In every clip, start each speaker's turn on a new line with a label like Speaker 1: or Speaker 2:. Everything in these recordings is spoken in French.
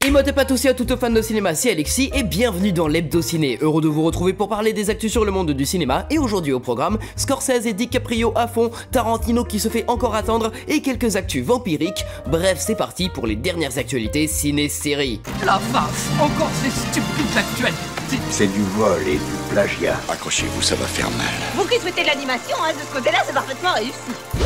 Speaker 1: Et moi t'es pas aussi à tout fans de cinéma, c'est Alexis et bienvenue dans l'Hebdo Ciné. Heureux de vous retrouver pour parler des actus sur le monde du cinéma. Et aujourd'hui au programme, Scorsese et DiCaprio à fond, Tarantino qui se fait encore attendre et quelques actus vampiriques. Bref, c'est parti pour les dernières actualités ciné-série.
Speaker 2: La farce, encore ces stupides actualités.
Speaker 3: C'est du vol et du plagiat.
Speaker 4: Accrochez-vous, ça va faire mal.
Speaker 5: Vous qui souhaitez de l'animation, de ce côté-là, c'est parfaitement réussi.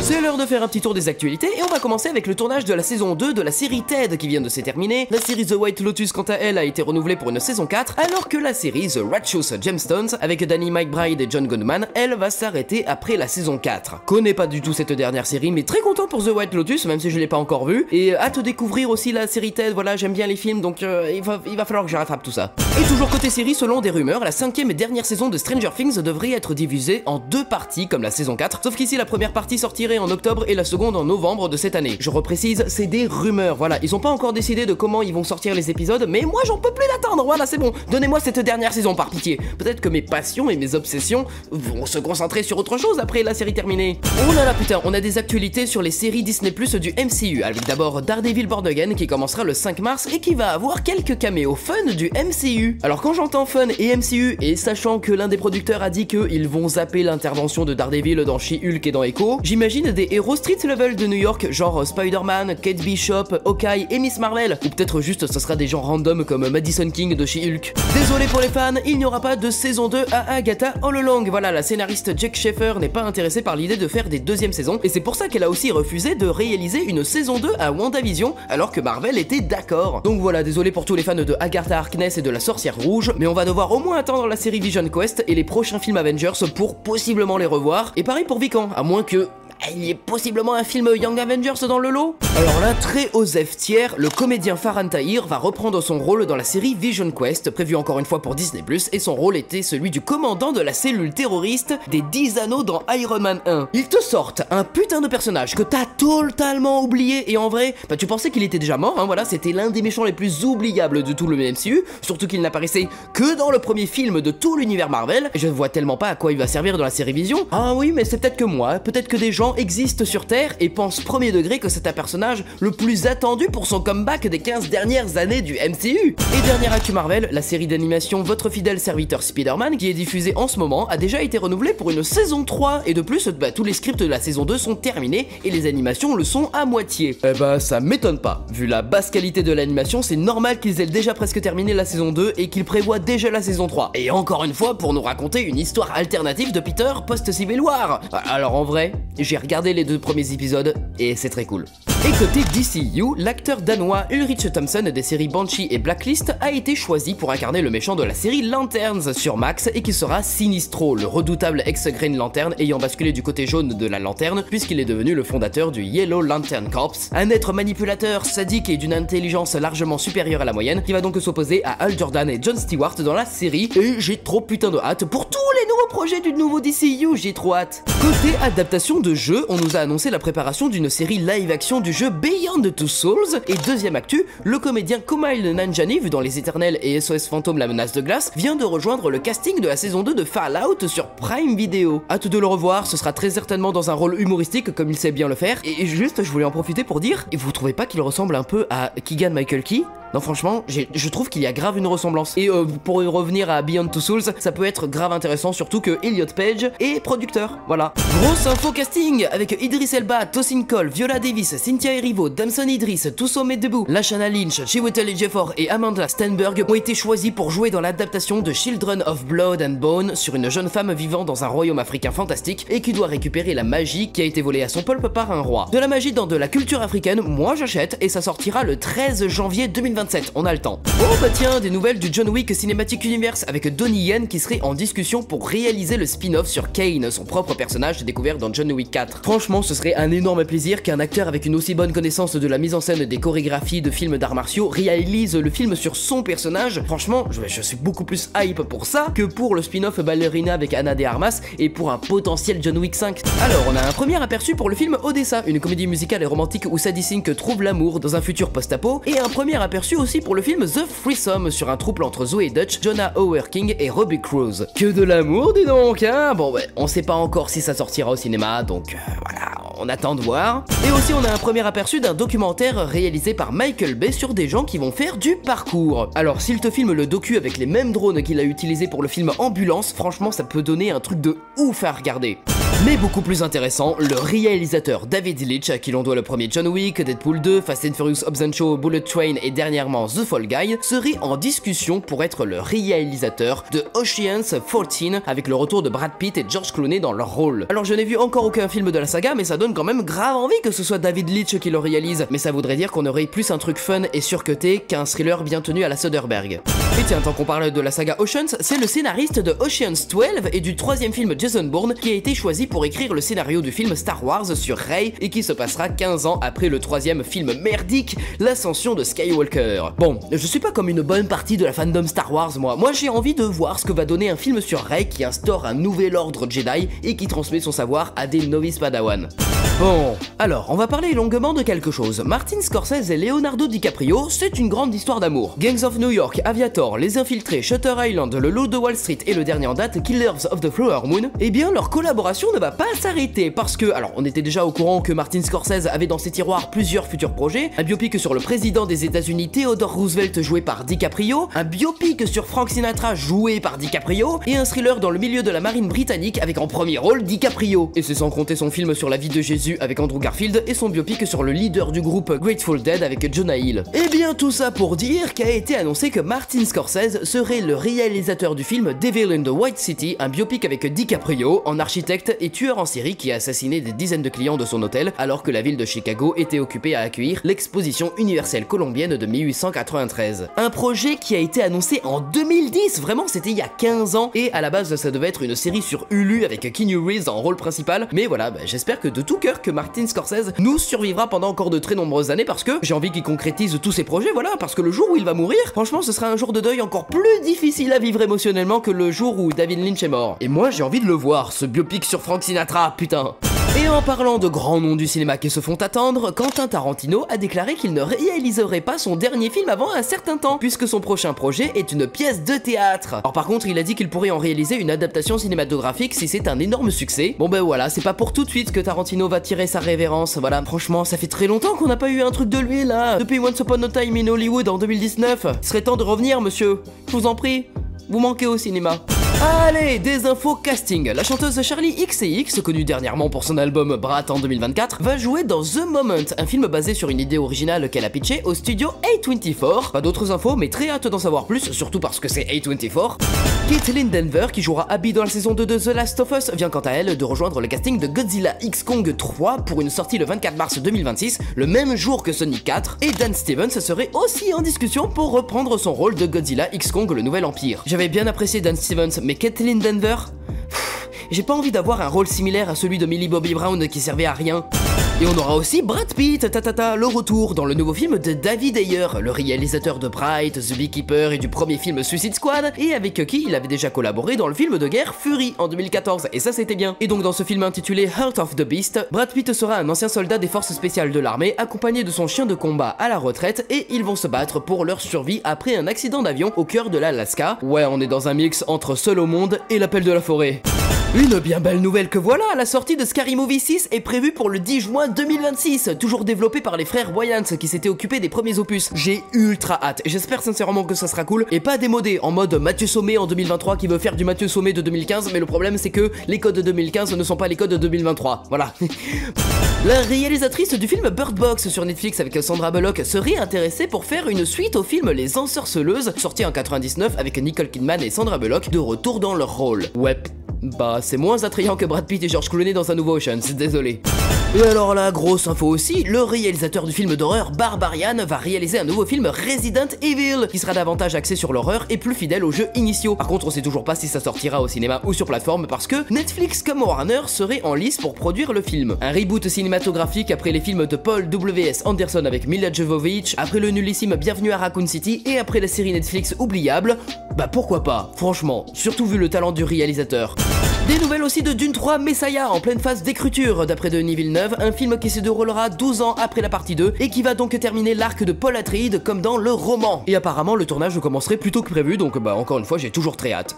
Speaker 1: C'est l'heure de faire un petit tour des actualités et on va commencer avec le tournage de la saison 2 de la série Ted qui vient de se terminer. La série The White Lotus quant à elle a été renouvelée pour une saison 4 alors que la série The Righteous Gemstones avec Danny McBride et John Goodman, elle va s'arrêter après la saison 4. Connais pas du tout cette dernière série mais très content pour The White Lotus même si je l'ai pas encore vue et hâte de découvrir aussi la série Ted, voilà j'aime bien les films donc il va falloir que je rattrape tout ça. Et toujours côté série, selon des rumeurs, la 5e et dernière saison de Stranger Things devrait être divisée en 2 parties comme la saison 4, sauf qu'ici la première partie sortirait en octobre et la seconde en novembre de cette année. Je reprécise, c'est des rumeurs, voilà, ils ont pas encore décidé de comment ils vont sortir les épisodes, mais moi j'en peux plus d'attendre, voilà c'est bon, donnez-moi cette dernière saison par pitié. Peut-être que mes passions et mes obsessions vont se concentrer sur autre chose après la série terminée. Oh là là putain, on a des actualités sur les séries Disney Plus du MCU, avec d'abord Daredevil Born Again qui commencera le 5 mars et qui va avoir quelques caméos fun du MCU. Alors quand j'entends fun et MCU, et sachant que l'un des producteurs a dit qu'ils vont zapper l'intervention de Daredevil dans She-Hulk et dans Echo, j'imagine des héros street level de New York, genre Spider-Man, Kate Bishop, Hawkeye et Miss Marvel, ou peut-être juste ce sera des gens random comme Madison King de She-Hulk. Désolé pour les fans, il n'y aura pas de saison 2 à Agatha All Along, voilà, la scénariste Jack Schaeffer n'est pas intéressée par l'idée de faire des deuxièmes saisons, et c'est pour ça qu'elle a aussi refusé de réaliser une saison 2 à WandaVision, alors que Marvel était d'accord. Donc voilà, désolé pour tous les fans de Agatha Harkness et de la sorcière rouge, mais on va devoir au moins attendre la série Vision Quest et les prochains films Avengers pour possiblement les revoir. Et pareil pour Vikan, à moins que il y ait possiblement un film Young Avengers dans le lot. Alors là, très osef tiers, le comédien Farhan Tahir va reprendre son rôle dans la série Vision Quest, prévue encore une fois pour Disney+, et son rôle était celui du commandant de la cellule terroriste des 10 anneaux dans Iron Man 1. Ils te sortent un putain de personnage que t'as totalement oublié, et en vrai, bah tu pensais qu'il était déjà mort, hein, voilà, c'était l'un des méchants les plus oubliables de tout le MCU, surtout qu'il n'apparaissait que dans le premier film de tout l'univers Marvel, et je vois tellement pas à quoi il va servir dans la série Vision. Ah oui, mais c'est peut-être que moi, peut-être que des gens existe sur Terre et pense premier degré que c'est un personnage le plus attendu pour son comeback des 15 dernières années du MCU. Et dernière actu Marvel, la série d'animation Votre fidèle serviteur Spider-Man qui est diffusée en ce moment a déjà été renouvelée pour une saison 3 et de plus bah, tous les scripts de la saison 2 sont terminés et les animations le sont à moitié. Eh bah ça m'étonne pas, vu la basse qualité de l'animation c'est normal qu'ils aient déjà presque terminé la saison 2 et qu'ils prévoient déjà la saison 3. Et encore une fois pour nous raconter une histoire alternative de Peter post-Civil War. Alors en vrai, j'ai regardé les 2 premiers épisodes et c'est très cool. Et côté DCU, l'acteur danois Ulrich Thomsen des séries Banshee et Blacklist a été choisi pour incarner le méchant de la série Lanterns sur Max et qui sera Sinistro, le redoutable ex-Green Lantern ayant basculé du côté jaune de la lanterne puisqu'il est devenu le fondateur du Yellow Lantern Corps, un être manipulateur, sadique et d'une intelligence largement supérieure à la moyenne qui va donc s'opposer à Hal Jordan et Jon Stewart dans la série et j'ai trop putain de hâte pour tous les nouveaux projets du nouveau DCU, j'ai trop hâte. Côté adaptation de jeu, on nous a annoncé la préparation d'une série live-action du jeu Beyond Two Souls, et deuxième actu, le comédien Kumail Nanjiani, vu dans Les Éternels et SOS Fantôme la menace de glace, vient de rejoindre le casting de la saison 2 de Fallout sur Prime Video. Hâte de le revoir, ce sera très certainement dans un rôle humoristique comme il sait bien le faire, et juste je voulais en profiter pour dire, et vous trouvez pas qu'il ressemble un peu à Keegan Michael Key ? Non franchement, je trouve qu'il y a grave une ressemblance. Et pour revenir à Beyond Two Souls, ça peut être grave intéressant, surtout que Elliot Page est producteur, voilà. Grosse info casting avec Idris Elba, Tosin Cole, Viola Davis, Cynthia Erivo, Damson Idris, Tuso Medebou, Lashana Lynch, Chiwetel Ejiofor et Amanda Stenberg ont été choisis pour jouer dans l'adaptation de Children of Blood and Bone sur une jeune femme vivant dans un royaume africain fantastique et qui doit récupérer la magie qui a été volée à son peuple par un roi. De la magie dans de la culture africaine, moi j'achète et ça sortira le 13 janvier 2027, on a le temps. Oh bah tiens, des nouvelles du John Wick Cinematic Universe avec Donnie Yen qui serait en discussion pour réaliser le spin-off sur Kane, son propre personnage découvert dans John Wick 4. Franchement, ce serait un énorme plaisir qu'un acteur avec une aussi bonne connaissance de la mise en scène des chorégraphies de films d'arts martiaux réalise le film sur son personnage. Franchement, je suis beaucoup plus hype pour ça que pour le spin-off Ballerina avec Ana de Armas et pour un potentiel John Wick 5. Alors, on a un premier aperçu pour le film Odessa, une comédie musicale et romantique où Sadie Sink trouve l'amour dans un futur post-apo, et un premier aperçu aussi pour le film The Threesome sur un couple entre Zoe Dutch, Jonah Hauer-King et Robbie Cruz. Que de l'amour, dis donc, hein. Bon, ouais, on sait pas encore si ça sortira au cinéma, donc voilà, on attend de voir. Et aussi on a un premier aperçu d'un documentaire réalisé par Michael Bay sur des gens qui vont faire du parcours. Alors s'il te filme le docu avec les mêmes drones qu'il a utilisé pour le film Ambulance, franchement ça peut donner un truc de ouf à regarder. Mais beaucoup plus intéressant, le réalisateur David Leitch, à qui l'on doit le premier John Wick, Deadpool 2, Fast and Furious Hobbs & Shaw, Bullet Train et dernièrement The Fall Guy, serait en discussion pour être le réalisateur de Ocean's 14 avec le retour de Brad Pitt et George Clooney dans leur rôle. Alors je n'ai vu encore aucun film de la saga, mais ça donne quand même grave envie que ce soit David Leitch qui le réalise, mais ça voudrait dire qu'on aurait plus un truc fun et surcuté qu'un thriller bien tenu à la Soderbergh. Et tiens, tant qu'on parle de la saga Oceans, c'est le scénariste de Ocean's 12 et du troisième film Jason Bourne qui a été choisi pour écrire le scénario du film Star Wars sur Rey et qui se passera 15 ans après le troisième film merdique, l'ascension de Skywalker. Bon, je suis pas comme une bonne partie de la fandom Star Wars moi j'ai envie de voir ce que va donner un film sur Rey qui instaure un nouvel ordre Jedi et qui transmet son savoir à des novices Padawan. Bon, alors on va parler longuement de quelque chose. Martin Scorsese et Leonardo DiCaprio, c'est une grande histoire d'amour. Gangs of New York, Aviator, Les Infiltrés, Shutter Island, Le Loup de Wall Street et le dernier en date, Killers of the Flower Moon, eh bien leur collaboration ne va pas s'arrêter parce que, alors on était déjà au courant que Martin Scorsese avait dans ses tiroirs plusieurs futurs projets, un biopic sur le président des États-Unis Theodore Roosevelt joué par DiCaprio, un biopic sur Frank Sinatra joué par DiCaprio et un thriller dans le milieu de la marine britannique avec en premier rôle DiCaprio. Et c'est sans compter son film sur la vie de Jésus avec Andrew Garfield et son biopic sur le leader du groupe Grateful Dead avec Jonah Hill. Et bien tout ça pour dire qu'a été annoncé que Martin Scorsese serait le réalisateur du film Devil in the White City, un biopic avec DiCaprio en architecte et tueur en série qui a assassiné des dizaines de clients de son hôtel alors que la ville de Chicago était occupée à accueillir l'exposition universelle colombienne de 1893. Un projet qui a été annoncé en 2010, vraiment c'était il y a 15 ans et à la base ça devait être une série sur Hulu avec Keanu Reeves en rôle principal, mais voilà, j'espère que de tout cœur que Martin Scorsese nous survivra pendant encore de très nombreuses années parce que j'ai envie qu'il concrétise tous ses projets, voilà, parce que le jour où il va mourir, franchement ce sera un jour de deuil encore plus difficile à vivre émotionnellement que le jour où David Lynch est mort. Et moi j'ai envie de le voir, ce biopic sur Frank Sinatra, putain. Et en parlant de grands noms du cinéma qui se font attendre, Quentin Tarantino a déclaré qu'il ne réaliserait pas son dernier film avant un certain temps, puisque son prochain projet est une pièce de théâtre. Alors par contre, il a dit qu'il pourrait en réaliser une adaptation cinématographique si c'est un énorme succès. Bon ben voilà, c'est pas pour tout de suite que Tarantino va tirer sa révérence, voilà. Franchement, ça fait très longtemps qu'on n'a pas eu un truc de lui là, depuis Once Upon a Time in Hollywood en 2019. Il serait temps de revenir, monsieur. Je vous en prie, vous manquez au cinéma. Allez, des infos casting. La chanteuse Charlie XCX, connue dernièrement pour son album Brat en 2024, va jouer dans The Moment, un film basé sur une idée originale qu'elle a pitché au studio A24. Pas d'autres infos, mais très hâte d'en savoir plus, surtout parce que c'est A24. Caitlin Denver, qui jouera Abby dans la saison 2 de The Last of Us, vient quant à elle de rejoindre le casting de Godzilla X Kong 3 pour une sortie le 24 mars 2026, le même jour que Sonic 4, et Dan Stevens serait aussi en discussion pour reprendre son rôle de Godzilla X Kong le Nouvel Empire. J'avais bien apprécié Dan Stevens, mais Caitlin Denver, j'ai pas envie d'avoir un rôle similaire à celui de Millie Bobby Brown qui servait à rien. Et on aura aussi Brad Pitt, le retour dans le nouveau film de David Ayer, le réalisateur de Bright, The Beekeeper et du premier film Suicide Squad, et avec qui il avait déjà collaboré dans le film de guerre Fury en 2014, et ça c'était bien. Et donc dans ce film intitulé Heart of the Beast, Brad Pitt sera un ancien soldat des forces spéciales de l'armée, accompagné de son chien de combat à la retraite, et ils vont se battre pour leur survie après un accident d'avion au cœur de l'Alaska. Ouais, on est dans un mix entre Seul au monde et L'appel de la forêt. Une bien belle nouvelle que voilà, la sortie de Scary Movie 6 est prévue pour le 10 juin 2026, toujours développé par les frères Wayans qui s'étaient occupés des premiers opus. J'ai ultra hâte, j'espère sincèrement que ça sera cool et pas démodé en mode Mathieu Sommet en 2023 qui veut faire du Mathieu Sommet de 2015, mais le problème c'est que les codes de 2015 ne sont pas les codes de 2023, voilà. La réalisatrice du film Bird Box sur Netflix avec Sandra Bullock serait intéressée pour faire une suite au film Les Ensorceleuses, sorti en 99 avec Nicole Kidman et Sandra Bullock de retour dans leur rôle. Ouais. Bah c'est moins attrayant que Brad Pitt et George Clooney dans un nouveau Oceans, désolé. Et alors la grosse info aussi, le réalisateur du film d'horreur Barbarian va réaliser un nouveau film Resident Evil, qui sera davantage axé sur l'horreur et plus fidèle aux jeux initiaux. Par contre on sait toujours pas si ça sortira au cinéma ou sur plateforme parce que Netflix comme Warner seraient en lice pour produire le film. Un reboot cinématographique après les films de Paul W.S. Anderson avec Mila Jovovich, après le nullissime Bienvenue à Raccoon City et après la série Netflix oubliable, bah pourquoi pas, franchement, surtout vu le talent du réalisateur. Des nouvelles aussi de Dune 3 Messiah en pleine phase d'écriture d'après Denis Villeneuve, un film qui se déroulera 12 ans après la partie 2 et qui va donc terminer l'arc de Paul Atreides comme dans le roman. Et apparemment le tournage commencerait plus tôt que prévu donc bah encore une fois j'ai toujours très hâte.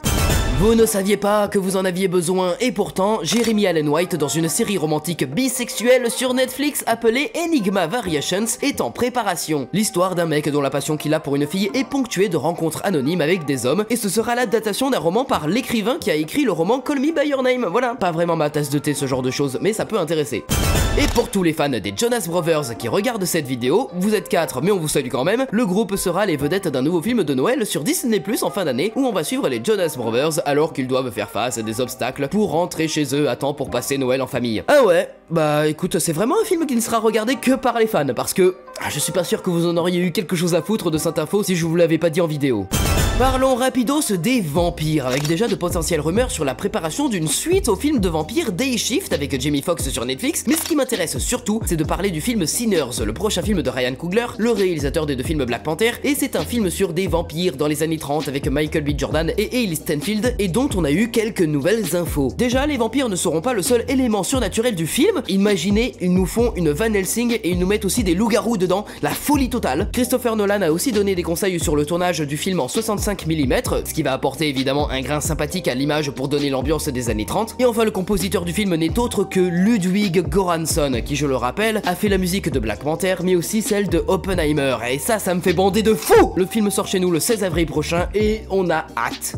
Speaker 1: Vous ne saviez pas que vous en aviez besoin et pourtant, Jeremy Allen White dans une série romantique bisexuelle sur Netflix appelée Enigma Variations est en préparation. L'histoire d'un mec dont la passion qu'il a pour une fille est ponctuée de rencontres anonymes avec des hommes et ce sera l'adaptation d'un roman par l'écrivain qui a écrit le roman Call Me By Your Name. Voilà, pas vraiment ma tasse de thé ce genre de choses, mais ça peut intéresser. Et pour tous les fans des Jonas Brothers qui regardent cette vidéo, vous êtes 4 mais on vous salue quand même, le groupe sera les vedettes d'un nouveau film de Noël sur Disney+ en fin d'année où on va suivre les Jonas Brothers alors qu'ils doivent faire face à des obstacles pour rentrer chez eux à temps pour passer Noël en famille. Ah ouais, bah écoute, c'est vraiment un film qui ne sera regardé que par les fans parce que je suis pas sûr que vous en auriez eu quelque chose à foutre de cette info si je vous l'avais pas dit en vidéo. Parlons rapidos des vampires, avec déjà de potentielles rumeurs sur la préparation d'une suite au film de vampires Day Shift avec Jamie Foxx sur Netflix, mais ce qui m'intéresse surtout, c'est de parler du film Sinners, le prochain film de Ryan Coogler, le réalisateur des 2 films Black Panther, et c'est un film sur des vampires dans les années 30 avec Michael B. Jordan et Hailey Steinfeld, et dont on a eu quelques nouvelles infos. Déjà, les vampires ne seront pas le seul élément surnaturel du film, imaginez, ils nous font une Van Helsing et ils nous mettent aussi des loups-garous dedans, la folie totale. Christopher Nolan a aussi donné des conseils sur le tournage du film en 65 mm, ce qui va apporter évidemment un grain sympathique à l'image pour donner l'ambiance des années 30. Et enfin le compositeur du film n'est autre que Ludwig Göransson, qui je le rappelle, a fait la musique de Black Panther mais aussi celle de Oppenheimer. Et ça me fait bander de fou. Le film sort chez nous le 16 avril prochain et on a hâte.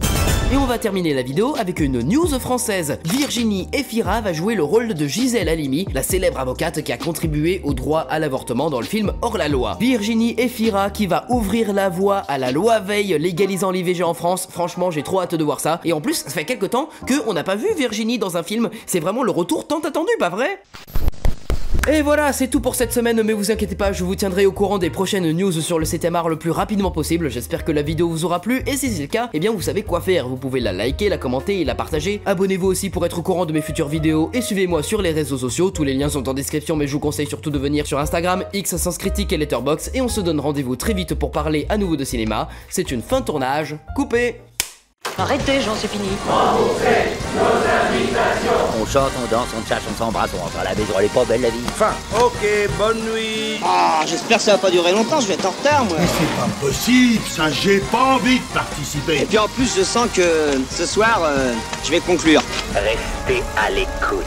Speaker 1: Et on va terminer la vidéo avec une news française. Virginie Efira va jouer le rôle de Gisèle Halimi, la célèbre avocate qui a contribué au droit à l'avortement dans le film Hors la loi. Virginie Efira qui va ouvrir la voie à la loi Veil légalisant l'IVG en France. Franchement, j'ai trop hâte de voir ça. Et en plus, ça fait quelques temps qu'on n'a pas vu Virginie dans un film. C'est vraiment le retour tant attendu, pas vrai ? Et voilà, c'est tout pour cette semaine, mais vous inquiétez pas, je vous tiendrai au courant des prochaines news sur le 7ème art le plus rapidement possible. J'espère que la vidéo vous aura plu, et si c'est le cas, eh bien vous savez quoi faire. Vous pouvez la liker, la commenter et la partager. Abonnez-vous aussi pour être au courant de mes futures vidéos, et suivez-moi sur les réseaux sociaux, tous les liens sont en description, mais je vous conseille surtout de venir sur Instagram, X, Sens Critique et Letterboxd, et on se donne rendez-vous très vite pour parler à nouveau de cinéma. C'est une fin de tournage, coupé.
Speaker 5: Arrêtez, Jean, c'est fini.
Speaker 4: On chante, on danse, on tchatche, on s'embrasse, on rentre à la maison, elle est pas belle la vie.
Speaker 3: Fin. Ok, bonne nuit.
Speaker 6: Ah, j'espère que ça va pas durer longtemps, je vais être en retard, moi.
Speaker 7: Mais c'est pas possible, ça, j'ai pas envie de participer.
Speaker 6: Et puis en plus, je sens que ce soir, je vais conclure.
Speaker 4: Restez à l'écoute.